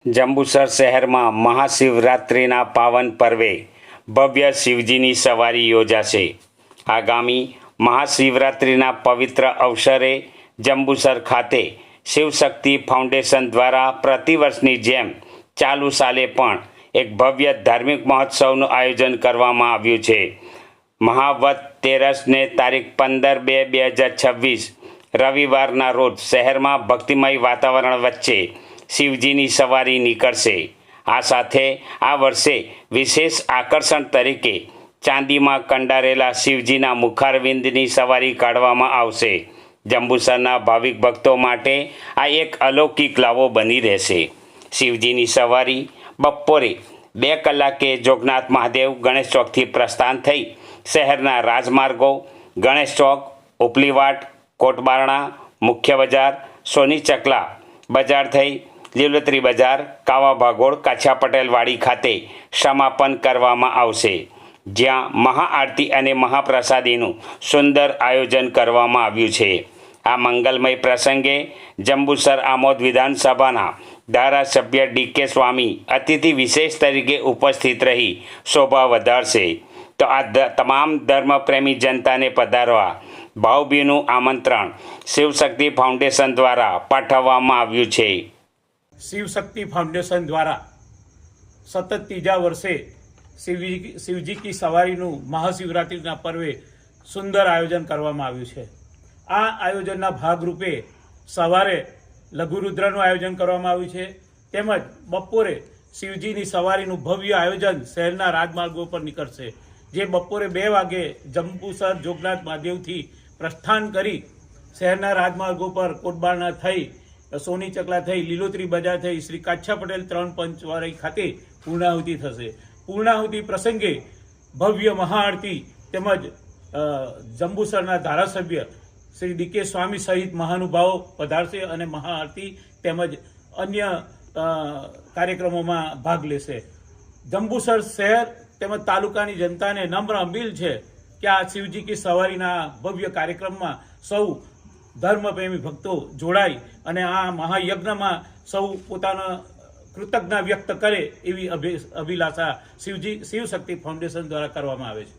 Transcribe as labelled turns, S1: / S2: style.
S1: જંબુસર શહેરમાં મહાશિવરાત્રિના પાવન પર્વે ભવ્ય શિવજીની સવારી યોજાશે। આગામી મહાશિવરાત્રિના પવિત્ર અવસરે જંબુસર ખાતે શિવશક્તિ ફાઉન્ડેશન દ્વારા પ્રતિવર્ષની જેમ ચાલુ સાલે પણ એક ભવ્ય ધાર્મિક મહોત્સવનું આયોજન કરવામાં આવ્યું છે। મહાવત તેરસને તારીખ 15/2/2026 રવિવારના રોજ શહેરમાં ભક્તિમય વાતાવરણ વચ્ચે શિવજીની સવારી નીકળશે। આ સાથે આ વર્ષે વિશેષ આકર્ષણ તરીકે ચાંદીમાં કંડારેલા શિવજીના મુખારવિંદની સવારી કાઢવામાં આવશે। જંબુસરના ભાવિક ભક્તો માટે આ એક અલૌકિક લાવો બની રહેશે। શિવજીની સવારી બપોરે 2 કલાકે જોગનાથ મહાદેવ ગણેશ ચોકથી પ્રસ્થાન થઈ શહેરના રાજમાર્ગો ગણેશ ચોક, ઉપલીવાટ, કોટબારણા, મુખ્ય બજાર, સોની ચકલા બજાર થઈ લીલોતરી બજાર, કાવા ભાગોળ, કાછા પટેલ વાડી ખાતે સમાપન કરવામાં આવશે, જ્યાં મહાઆરતી અને મહાપ્રસાદીનું સુંદર આયોજન કરવામાં આવ્યું છે। આ મંગલમય પ્રસંગે જંબુસર આમોદ વિધાનસભાના ધારાસભ્ય ડી.કે. સ્વામી અતિથિ વિશેષ તરીકે ઉપસ્થિત રહી શોભા વધારશે। તો આ તમામ ધર્મપ્રેમી જનતાને પધારવા ભાવભીનું આમંત્રણ શિવશક્તિ ફાઉન્ડેશન દ્વારા પાઠવવામાં આવ્યું છે।
S2: શિવશક્તિ ફાઉન્ડેશન દ્વારા સતત ત્રીજા વર્ષે શિવજી કી સવારીનું મહાશિવરાત્રિના પર્વે સુંદર આયોજન કરવામાં આવ્યું છે। આ આયોજનના ભાગરૂપે સવારે લઘુરુદ્રનું આયોજન કરવામાં આવ્યું છે, તેમજ બપોરે શિવજીની સવારીનું ભવ્ય આયોજન શહેરના રાજમાર્ગો પર નીકળશે, જે બપોરે 2 વાગે જંબુસર જોગનાથ મહાદેવથી પ્રસ્થાન કરી શહેરના રાજમાર્ગો પર કોટબારણા થઈ, સોની ચકલા થઈ, લીલોતરી બજાર થઈ, શ્રી કાછા પટેલ 3 પંચવારી ખાતે પૂર્ણાહુતિ થશે। પૂર્ણાહુતિ પ્રસંગે ભવ્ય મહાઆરતી તેમજ જંબુસરના ધારાસભ્ય શ્રી ડી.કે. સ્વામી સહિત મહાનુભાવો પધારશે અને મહાઆરતી તેમજ અન્ય કાર્યક્રમોમાં ભાગ લેશે। જંબુસર શહેર તેમજ તાલુકાની જનતાને નમ્ર અપીલ છે કે આ શિવજી કી સવારીના ભવ્ય કાર્યક્રમમાં સૌ ધર્મપ્રેમી ભક્તો જોડાય અને આ મહાયજ્ઞમાં સૌ પોતાના કૃતજ્ઞતા વ્યક્ત કરે એવી અભિલાષા શિવશક્તિ ફાઉન્ડેશન દ્વારા કરવામાં આવે છે।